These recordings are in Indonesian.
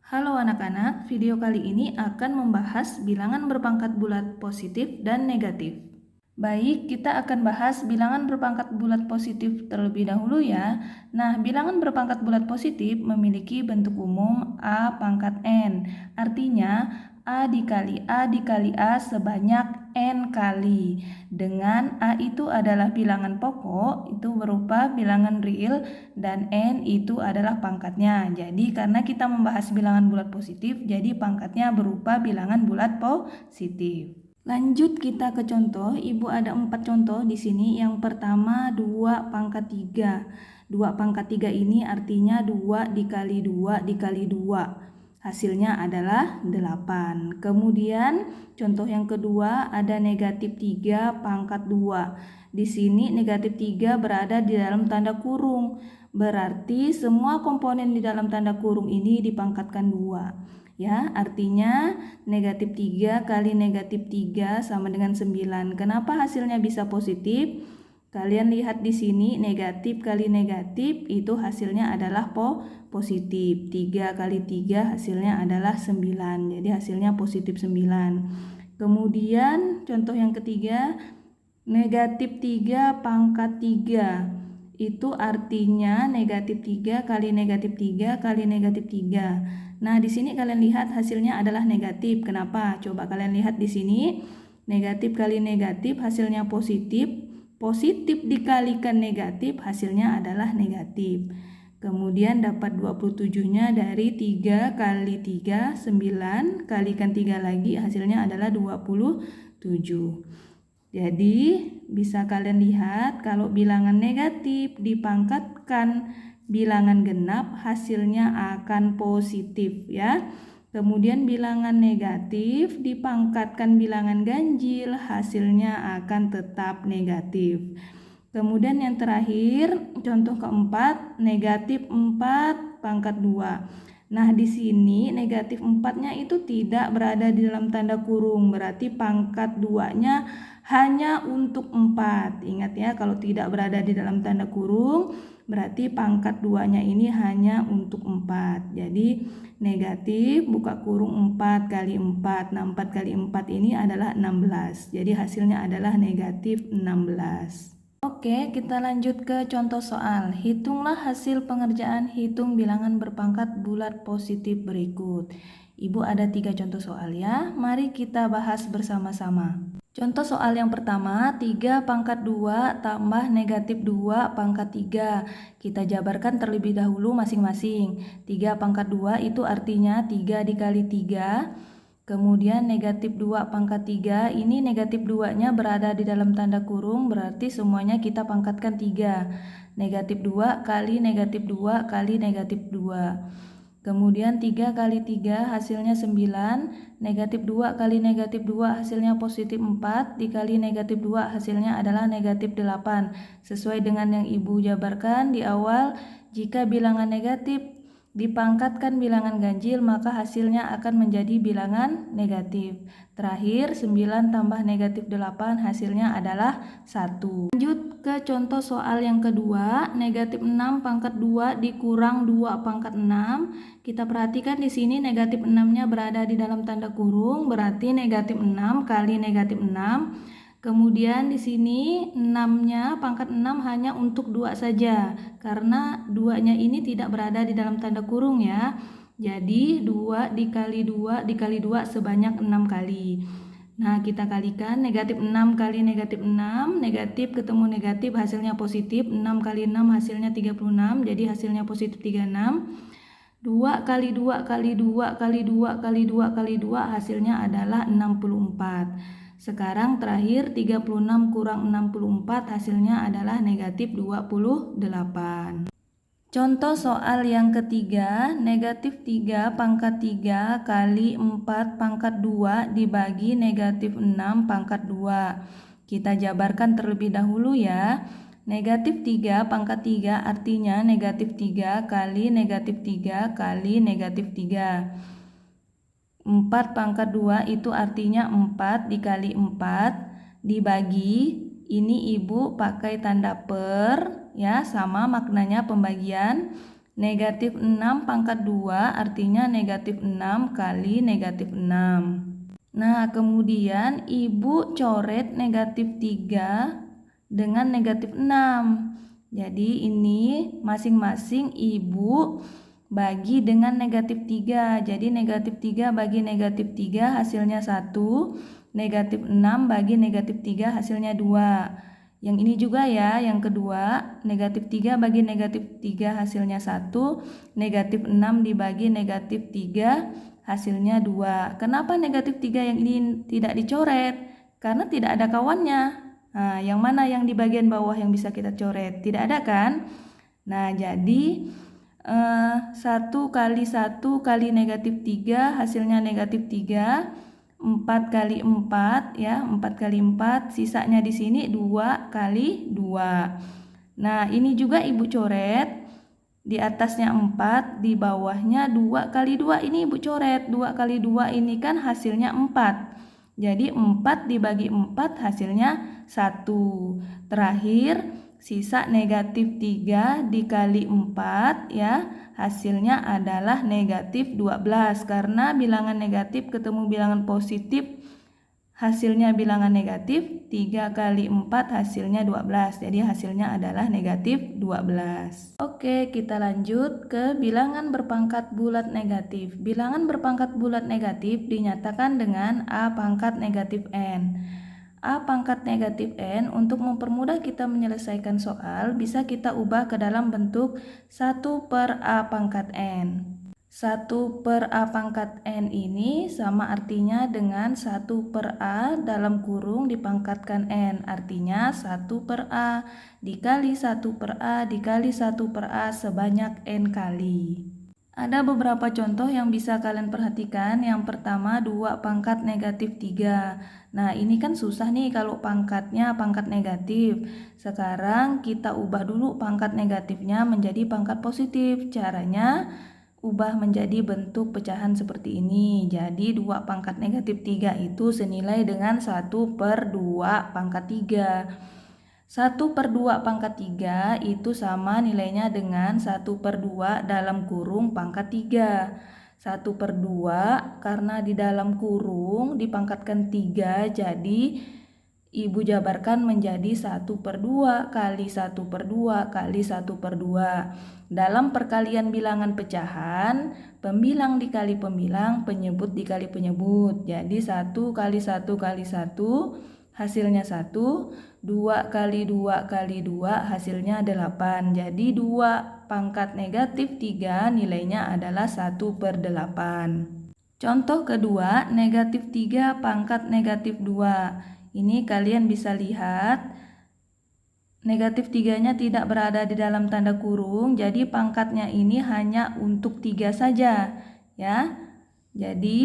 Halo anak-anak, video kali ini akan membahas bilangan berpangkat bulat positif dan negatif. Baik, kita akan bahas bilangan berpangkat bulat positif terlebih dahulu ya. Nah, bilangan berpangkat bulat positif memiliki bentuk umum A pangkat N. Artinya, A dikali A dikali A sebanyak N kali. Dengan A itu adalah bilangan pokok, itu berupa bilangan real, dan N itu adalah pangkatnya. Jadi, karena kita membahas bilangan bulat positif, jadi pangkatnya berupa bilangan bulat positif. Lanjut kita ke contoh. Ibu ada 4 contoh di sini. Yang pertama 2 pangkat 3. 2 pangkat 3 ini artinya 2 dikali 2 dikali 2. Hasilnya adalah 8. Kemudian contoh yang kedua ada negatif 3 pangkat 2. Di sini negatif 3 berada di dalam tanda kurung. Berarti semua komponen di dalam tanda kurung ini dipangkatkan 2. Ya, artinya negatif 3 kali negatif 3 sama dengan 9. Kenapa hasilnya bisa positif? Kalian lihat di sini negatif kali negatif itu hasilnya adalah positif. 3 kali 3 hasilnya adalah 9. Jadi hasilnya positif 9. Kemudian contoh yang ketiga negatif 3 pangkat 3. Itu artinya negatif 3 kali negatif 3 kali negatif 3. Nah, di sini kalian lihat hasilnya adalah negatif. Kenapa? Coba kalian lihat di sini. Negatif kali negatif hasilnya positif. Positif dikalikan negatif hasilnya adalah negatif. Kemudian dapat 27-nya dari 3 kali 3, 9. Kalikan 3 lagi hasilnya adalah 27. Jadi bisa kalian lihat kalau bilangan negatif dipangkatkan bilangan genap hasilnya akan positif ya. Kemudian bilangan negatif dipangkatkan bilangan ganjil hasilnya akan tetap negatif. Kemudian yang terakhir contoh keempat negatif 4 pangkat 2. Nah, di sini negatif 4-nya itu tidak berada di dalam tanda kurung, berarti pangkat 2-nya hanya untuk 4. Ingat ya, kalau tidak berada di dalam tanda kurung, berarti pangkat 2-nya ini hanya untuk 4. Jadi negatif buka kurung 4 kali 4. Nah, 4 kali 4 ini adalah 16. Jadi hasilnya adalah negatif 16. Oke, kita lanjut ke contoh soal. Hitunglah hasil pengerjaan hitung bilangan berpangkat bulat positif berikut. Ibu ada 3 contoh soal ya. Mari kita bahas bersama-sama. Contoh soal yang pertama, 3 pangkat 2 tambah negatif 2 pangkat 3. Kita jabarkan terlebih dahulu masing-masing. 3 pangkat 2 itu artinya 3 dikali 3. Kemudian negatif 2 pangkat 3, ini negatif 2-nya berada di dalam tanda kurung, berarti semuanya kita pangkatkan 3. Negatif 2 kali negatif 2 kali negatif 2. Kemudian 3 kali 3 hasilnya 9, negatif 2 kali negatif 2 hasilnya positif 4, dikali negatif 2 hasilnya adalah negatif 8. Sesuai dengan yang Ibu jabarkan di awal, jika bilangan negatif dipangkatkan bilangan ganjil maka hasilnya akan menjadi bilangan negatif. Terakhir 9 tambah negatif 8 hasilnya adalah 1. Lanjut ke contoh soal yang kedua, negatif 6 pangkat 2 dikurang 2 pangkat 6. Kita perhatikan di sini negatif 6-nya berada di dalam tanda kurung, berarti negatif 6 kali negatif 6. Kemudian di sini 6-nya pangkat 6 hanya untuk 2 saja karena 2-nya ini tidak berada di dalam tanda kurung ya. Jadi 2 dikali 2 dikali 2 sebanyak 6 kali. Nah, kita kalikan negatif 6 kali negatif 6, negatif ketemu negatif hasilnya positif, 6 kali 6 hasilnya 36, jadi hasilnya positif 36. 2 kali 2 kali 2 kali 2 kali 2 kali 2 hasilnya adalah 64. Sekarang terakhir 36 kurang 64 hasilnya adalah negatif 28. Contoh soal yang ketiga, negatif 3 pangkat 3 kali 4 pangkat 2 dibagi negatif 6 pangkat 2. Kita jabarkan terlebih dahulu ya. Negatif 3 pangkat 3 artinya negatif 3 kali negatif 3 kali negatif 3. 4 pangkat 2 itu artinya 4 dikali 4 dibagi, ini Ibu pakai tanda per ya, sama maknanya pembagian. Negatif 6 pangkat 2 artinya negatif 6 kali negatif 6. Nah, kemudian Ibu coret negatif 3 dengan negatif 6. Jadi ini masing-masing Ibu bagi dengan negatif 3. Jadi negatif 3 bagi negatif 3 hasilnya 1. Negatif 6 bagi negatif 3 hasilnya 2. Yang ini juga ya, yang kedua, negatif 3 bagi negatif 3 hasilnya 1, negatif 6 dibagi negatif 3 hasilnya 2. Kenapa negatif 3 yang ini tidak dicoret? Karena tidak ada kawannya. Nah, yang mana yang di bagian bawah yang bisa kita coret? Tidak ada kan? Nah, jadi 1 kali 1 kali negatif 3 hasilnya negatif 3. 4 kali 4 ya, 4 kali 4, sisanya di sini 2 kali 2. Nah, ini juga Ibu coret. Di atasnya 4, di bawahnya 2 kali 2. Ini Ibu coret. 2 kali 2 ini kan hasilnya 4. Jadi 4 dibagi 4 hasilnya 1. Terakhir, sisa negatif 3 dikali 4 ya. Hasilnya adalah negatif 12 karena bilangan negatif ketemu bilangan positif hasilnya bilangan negatif. 3 kali 4 hasilnya 12, jadi hasilnya adalah negatif 12. Oke, kita lanjut ke bilangan berpangkat bulat negatif. Bilangan berpangkat bulat negatif dinyatakan dengan A pangkat negatif N. A pangkat negatif N untuk mempermudah kita menyelesaikan soal bisa kita ubah ke dalam bentuk 1 per A pangkat N. 1 per A pangkat N ini sama artinya dengan 1 per A dalam kurung dipangkatkan N. Artinya 1 per A dikali 1 per A dikali 1 per A sebanyak N kali. Ada beberapa contoh yang bisa kalian perhatikan. Yang pertama 2 pangkat negatif 3. Nah, ini kan susah nih kalau pangkatnya pangkat negatif. Sekarang kita ubah dulu pangkat negatifnya menjadi pangkat positif. Caranya ubah menjadi bentuk pecahan seperti ini. Jadi 2 pangkat negatif 3 itu senilai dengan 1 per 2 pangkat 3. 1 per 2 pangkat 3 itu sama nilainya dengan 1 per 2 dalam kurung pangkat 3. 1 per 2 karena di dalam kurung dipangkatkan 3, jadi Ibu jabarkan menjadi 1 per 2 kali 1 per 2 kali 1 per 2. Dalam perkalian bilangan pecahan, pembilang dikali pembilang, penyebut dikali penyebut. Jadi 1 kali 1 kali 1 hasilnya 1, 2 kali 2 kali 2 hasilnya 8. Jadi 2 pangkat negatif 3 nilainya adalah 1 per 8. Contoh kedua, negatif 3 pangkat negatif 2. Ini kalian bisa lihat negatif 3-nya tidak berada di dalam tanda kurung, jadi pangkatnya ini hanya untuk 3 saja ya. Jadi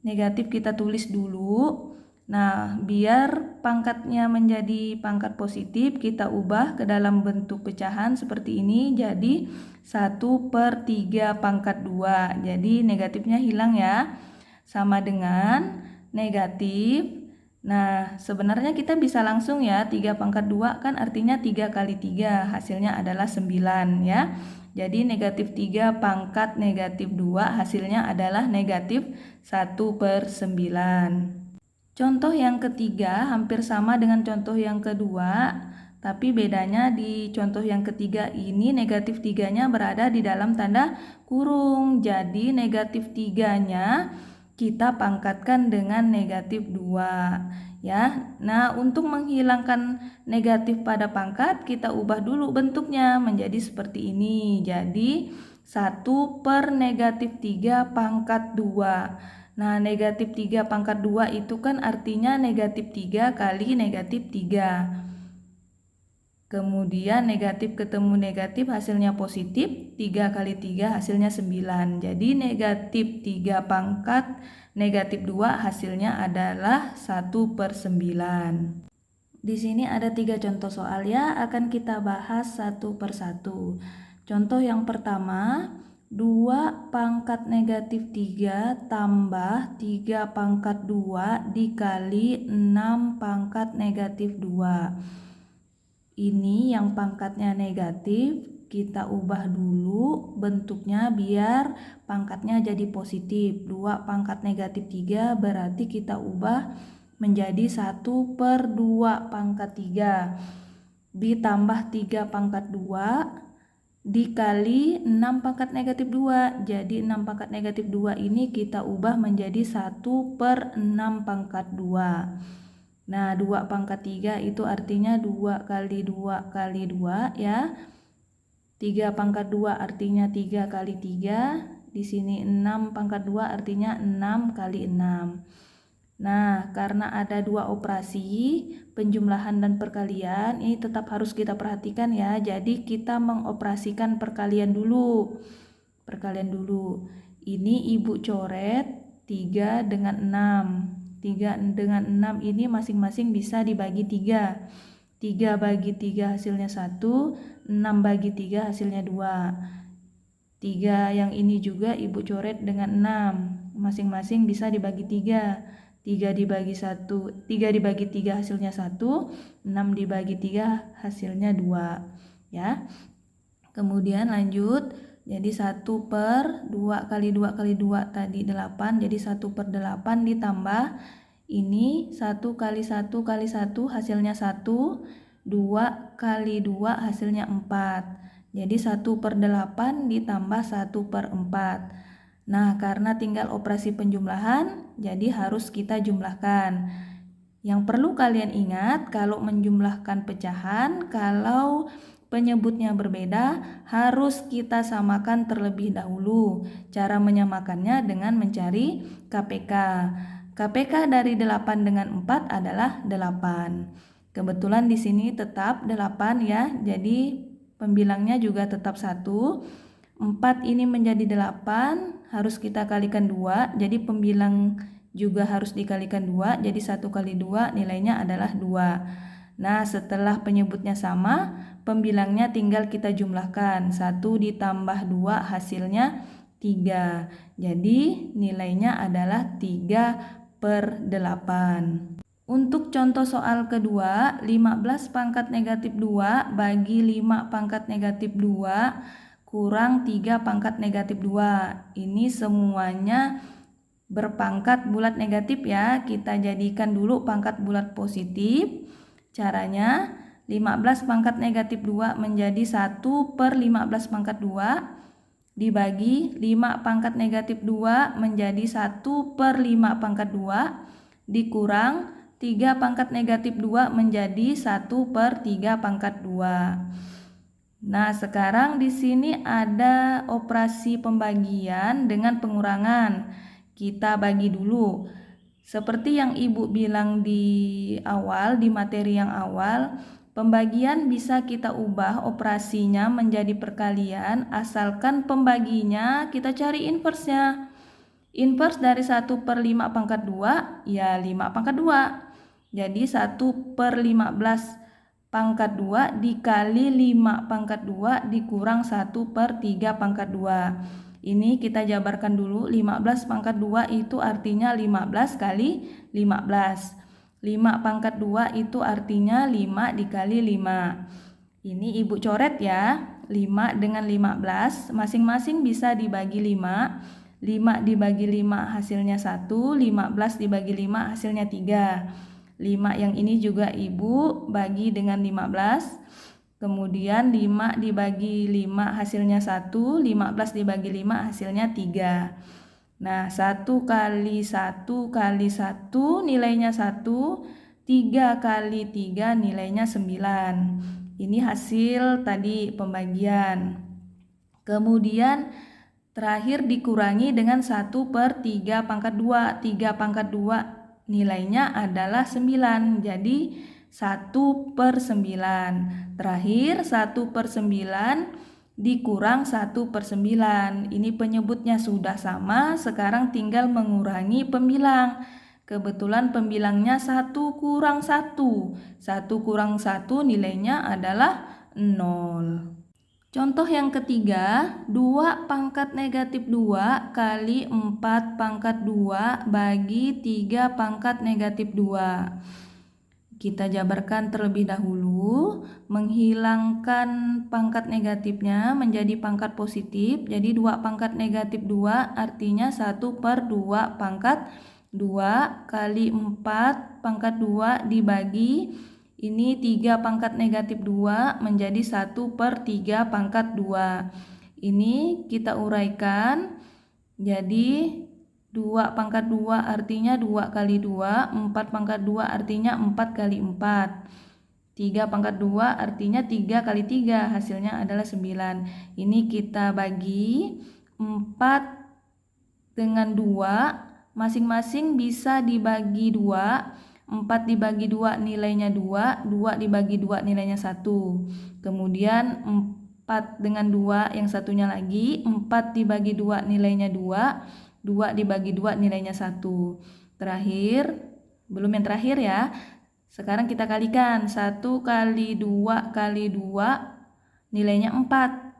negatif kita tulis dulu. Nah, biar pangkatnya menjadi pangkat positif, kita ubah ke dalam bentuk pecahan seperti ini. Jadi 1 per 3 pangkat 2. Jadi negatifnya hilang ya. Sama dengan negatif. Nah, sebenarnya kita bisa langsung ya. 3 pangkat 2 kan artinya 3 kali 3. Hasilnya adalah 9 ya. Jadi negatif 3 pangkat negatif 2 hasilnya adalah negatif 1 per 9. Contoh yang ketiga hampir sama dengan contoh yang kedua, tapi bedanya di contoh yang ketiga ini negatif 3-nya berada di dalam tanda kurung. Jadi negatif 3-nya kita pangkatkan dengan negatif 2 ya. Nah, untuk menghilangkan negatif pada pangkat kita ubah dulu bentuknya menjadi seperti ini. Jadi 1 per negatif 3 pangkat 2. Nah, negatif 3 pangkat 2 itu kan artinya negatif 3 kali negatif 3. Kemudian negatif ketemu negatif hasilnya positif, 3 kali 3 hasilnya 9. Jadi negatif 3 pangkat negatif 2 hasilnya adalah 1 per 9. Di sini ada 3 contoh soal ya, akan kita bahas satu per satu. Contoh yang pertama, 2 pangkat negatif 3 tambah 3 pangkat 2 dikali 6 pangkat negatif 2. Ini yang pangkatnya negatif, kita ubah dulu bentuknya biar pangkatnya jadi positif. 2 pangkat negatif 3 berarti kita ubah menjadi 1/2 pangkat 3 ditambah 3 pangkat 2 dikali 6 pangkat negatif 2. Jadi 6 pangkat negatif 2 ini kita ubah menjadi 1/6 pangkat 2. Nah, 2 pangkat 3 itu artinya 2 kali 2 kali 2 ya. 3 pangkat 2 artinya 3 kali 3. Di sini 6 pangkat 2 artinya 6 kali 6. Nah, karena ada 2 operasi, penjumlahan dan perkalian, ini tetap harus kita perhatikan ya. Jadi kita mengoperasikan perkalian dulu. Ini Ibu coret 3 dengan 6. 3 dengan 6 ini masing-masing bisa dibagi 3. 3 bagi 3 hasilnya 1, 6 bagi 3 hasilnya 2. 3 yang ini juga Ibu coret dengan 6. Masing-masing bisa dibagi 3. 3 dibagi 1, 3 dibagi 3 hasilnya 1, 6 dibagi 3 hasilnya 2 ya. Kemudian lanjut, jadi 1/2 kali 2 kali 2 tadi 8, jadi 1/8 ditambah ini 1 kali 1 kali 1 hasilnya 1, 2 kali 2 hasilnya 4. Jadi 1/8 ditambah 1/4. Nah, karena tinggal operasi penjumlahan, jadi harus kita jumlahkan. Yang perlu kalian ingat, kalau menjumlahkan pecahan, kalau penyebutnya berbeda, harus kita samakan terlebih dahulu. Cara menyamakannya dengan mencari KPK. KPK dari 8 dengan 4 adalah 8. Kebetulan di sini tetap 8 ya, jadi pembilangnya juga tetap 1. 4 ini menjadi 8, harus kita kalikan 2, jadi pembilang juga harus dikalikan 2, jadi 1 kali 2 nilainya adalah 2. Nah, setelah penyebutnya sama, pembilangnya tinggal kita jumlahkan. 1 ditambah 2 hasilnya 3. Jadi nilainya adalah 3/8. Untuk contoh soal kedua, 15 pangkat negatif 2 bagi 5 pangkat negatif 2 kurang 3 pangkat negatif 2. Ini semuanya berpangkat bulat negatif ya. Kita jadikan dulu pangkat bulat positif. Caranya 15 pangkat negatif 2 menjadi 1/15 pangkat 2 dibagi 5 pangkat negatif 2 menjadi 1/5 pangkat 2 dikurang 3 pangkat negatif 2 menjadi 1/3 pangkat 2. Nah, sekarang di sini ada operasi pembagian dengan pengurangan. Kita bagi dulu. Seperti yang Ibu bilang di awal, di materi yang awal, pembagian bisa kita ubah operasinya menjadi perkalian asalkan pembaginya kita cari inversnya. Inverse dari 1/5 pangkat 2 ya 5 pangkat 2. Jadi 1/15 pangkat 2 dikali 5 pangkat 2 dikurang 1/3 pangkat 2. Ini kita jabarkan dulu. 15 pangkat 2 itu artinya 15 kali 15. 5 pangkat 2 itu artinya 5 dikali 5. Ini Ibu coret ya. 5 dengan 15 masing-masing bisa dibagi 5. 5 dibagi 5 hasilnya 1. 15 dibagi 5 hasilnya 3. 5 yang ini juga Ibu bagi dengan 15. Kemudian 5 dibagi 5 hasilnya 1. 15 dibagi 5 hasilnya 3. Nah, 1 kali 1 kali 1 nilainya 1. 3 kali 3 nilainya 9. Ini hasil tadi pembagian. Kemudian terakhir dikurangi dengan 1/3 pangkat 2. 3 pangkat 2 nilainya adalah 9. Jadi 1/9. Terakhir 1/9 dikurang 1/9. Ini penyebutnya sudah sama, sekarang tinggal mengurangi pembilang. Kebetulan pembilangnya 1 kurang 1. 1 kurang 1 nilainya adalah 0. Contoh yang ketiga, 2 pangkat negatif 2 kali 4 pangkat 2 bagi 3 pangkat negatif 2. Kita jabarkan terlebih dahulu, menghilangkan pangkat negatifnya menjadi pangkat positif. Jadi 2 pangkat negatif 2 artinya 1/2 pangkat 2 kali 4 pangkat 2 dibagi. Ini 3 pangkat negatif 2 menjadi 1/3 pangkat 2. Ini kita uraikan, jadi 2 pangkat 2 artinya 2 kali 2, 4 pangkat 2 artinya 4 kali 4. 3 pangkat 2 artinya 3 kali 3, hasilnya adalah 9. Ini kita bagi 4 dengan 2, masing-masing bisa dibagi 2. 4 dibagi 2 nilainya 2, 2 dibagi 2 nilainya 1. Kemudian 4 dengan 2 yang satunya lagi, 4 dibagi 2 nilainya 2. 2 dibagi 2 nilainya 1. Terakhir, belum yang terakhir ya. Sekarang kita kalikan. 1 kali 2 kali 2 nilainya 4.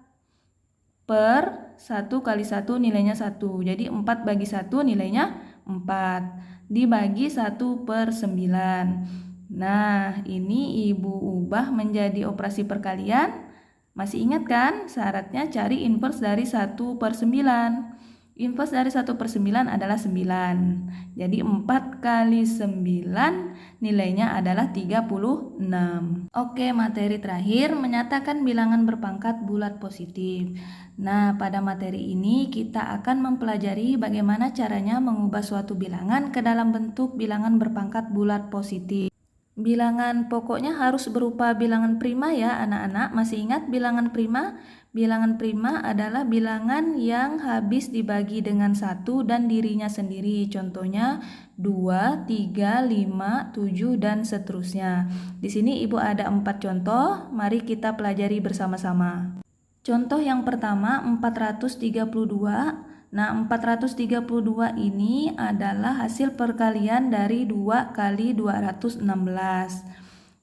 Per 1 kali 1 nilainya 1. Jadi 4 bagi 1 nilainya 4. Dibagi 1/9. Nah, ini Ibu ubah menjadi operasi perkalian. Masih ingat kan? Syaratnya cari inverse dari 1/9. Inverse dari 1/9 adalah 9. Jadi 4 kali 9 nilainya adalah 36. Oke, materi terakhir menyatakan bilangan berpangkat bulat positif. Nah, pada materi ini kita akan mempelajari bagaimana caranya mengubah suatu bilangan ke dalam bentuk bilangan berpangkat bulat positif. Bilangan pokoknya harus berupa bilangan prima ya anak-anak. Masih ingat bilangan prima? Bilangan prima adalah bilangan yang habis dibagi dengan 1 dan dirinya sendiri. Contohnya 2, 3, 5, 7 dan seterusnya. Di sini Ibu ada 4 contoh. Mari kita pelajari bersama-sama. Contoh yang pertama 432. Nah, 432 ini adalah hasil perkalian dari 2 kali 216.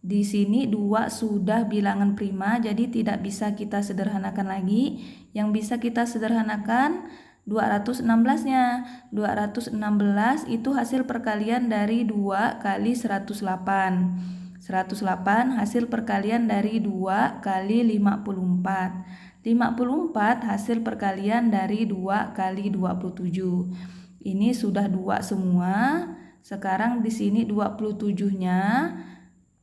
Di sini 2 sudah bilangan prima, jadi tidak bisa kita sederhanakan lagi. Yang bisa kita sederhanakan 216-nya. 216 itu hasil perkalian dari 2 kali 108. 108 hasil perkalian dari 2 kali 54. 54 hasil perkalian dari 2 kali 27. Ini sudah 2 semua. Sekarang di sini 27-nya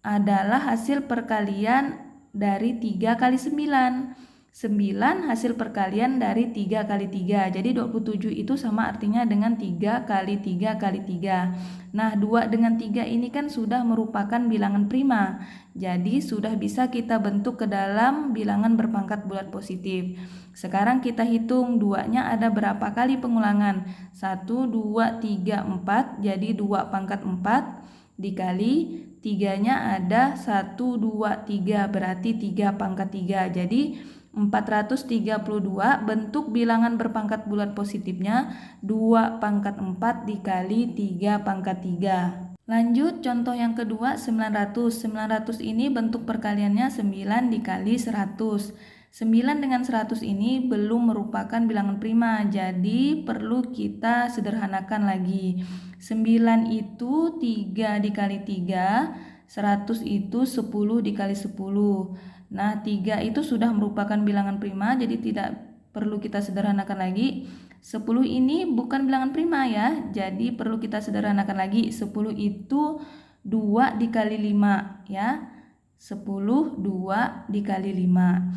adalah hasil perkalian dari 3 kali 9. 9 hasil perkalian dari 3 kali 3. Jadi 27 itu sama artinya dengan 3 kali 3 kali 3. Nah, 2 dengan 3 ini kan sudah merupakan bilangan prima. Jadi sudah bisa kita bentuk ke dalam bilangan berpangkat bulat positif. Sekarang kita hitung 2-nya ada berapa kali pengulangan. 1, 2, 3, 4. Jadi 2 pangkat 4 dikali 3-nya ada 1, 2, 3. Berarti 3 pangkat 3. Jadi 432 bentuk bilangan berpangkat bulat positifnya 2 pangkat 4 dikali 3 pangkat 3. Lanjut contoh yang kedua 900. 900 ini bentuk perkaliannya 9 dikali 100. 9 dengan 100 ini belum merupakan bilangan prima, jadi perlu kita sederhanakan lagi. 9 itu 3 dikali 3, 100 itu 10 dikali 10. Nah, 3 itu sudah merupakan bilangan prima, jadi tidak perlu kita sederhanakan lagi. 10 ini bukan bilangan prima ya, jadi perlu kita sederhanakan lagi. 10 itu 2 dikali 5 ya. 10 2 dikali 5.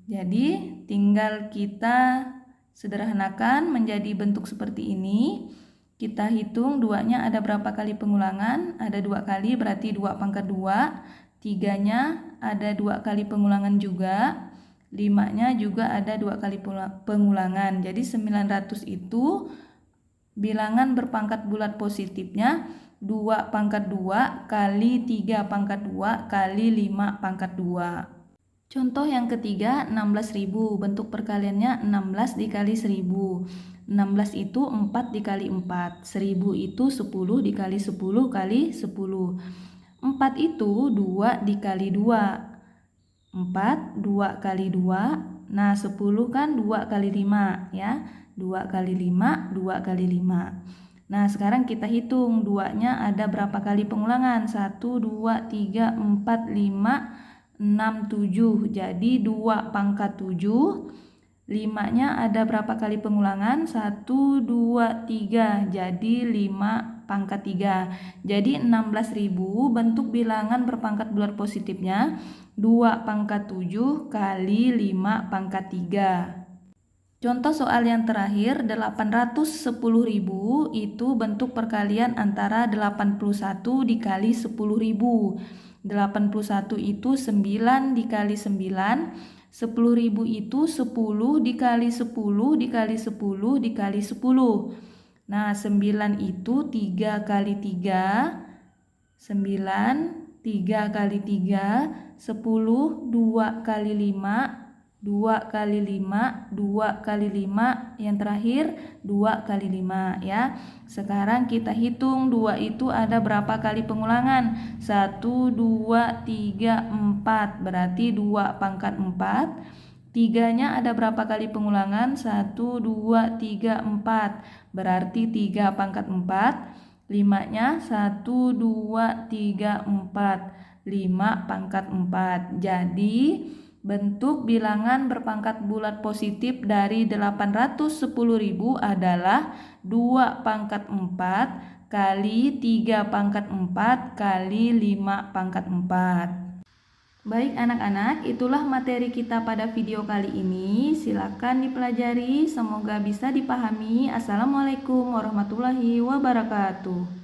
Jadi tinggal kita sederhanakan menjadi bentuk seperti ini. Kita hitung 2-nya ada berapa kali pengulangan? Ada 2 kali, berarti 2 pangkat 2. 3-nya ada 2 kali pengulangan juga. 5-nya juga ada 2 kali pengulangan. Jadi 900 itu bilangan berpangkat bulat positifnya 2 pangkat 2 kali 3 pangkat 2 kali 5 pangkat 2. Contoh yang ketiga 16.000. Bentuk perkaliannya 16 dikali 1000. 16 itu 4 dikali 4. 1000 itu 10 dikali 10 kali 10. 4 itu 2 dikali 2. 4, 2 kali 2. Nah, 10 kan 2 kali 5 ya. 2 kali 5, 2 kali 5. Nah, sekarang kita hitung 2-nya ada berapa kali pengulangan? 1, 2, 3, 4, 5, 6, 7. Jadi 2 pangkat 7. 5-nya ada berapa kali pengulangan? 1, 2, 3. Jadi 5 pangkat 3. Jadi 16.000 bentuk bilangan berpangkat bulat positifnya 2 pangkat 7 kali 5 pangkat 3. Contoh soal yang terakhir, 810.000 itu bentuk perkalian antara 81 dikali 10.000. 81 itu 9 dikali 9, 10.000 itu 10 dikali 10 dikali 10 dikali 10. Nah, 9 itu 3 kali 3, 9, 3 kali 3, 10, 2 kali 5, 2 kali 5, 2 kali 5, yang terakhir 2 kali 5 ya. Sekarang kita hitung 2 itu ada berapa kali pengulangan? 1, 2, 3, 4, berarti 2 pangkat 4. 3-nya ada berapa kali pengulangan? 1, 2, 3, 4, berarti 3 pangkat 4. 5-nya 1, 2, 3, 4, 5 pangkat 4. Jadi bentuk bilangan berpangkat bulat positif dari 810.000 adalah 2 pangkat 4 kali 3 pangkat 4 kali 5 pangkat 4. Baik anak-anak, itulah materi kita pada video kali ini. Silakan dipelajari, semoga bisa dipahami. Assalamualaikum warahmatullahi wabarakatuh.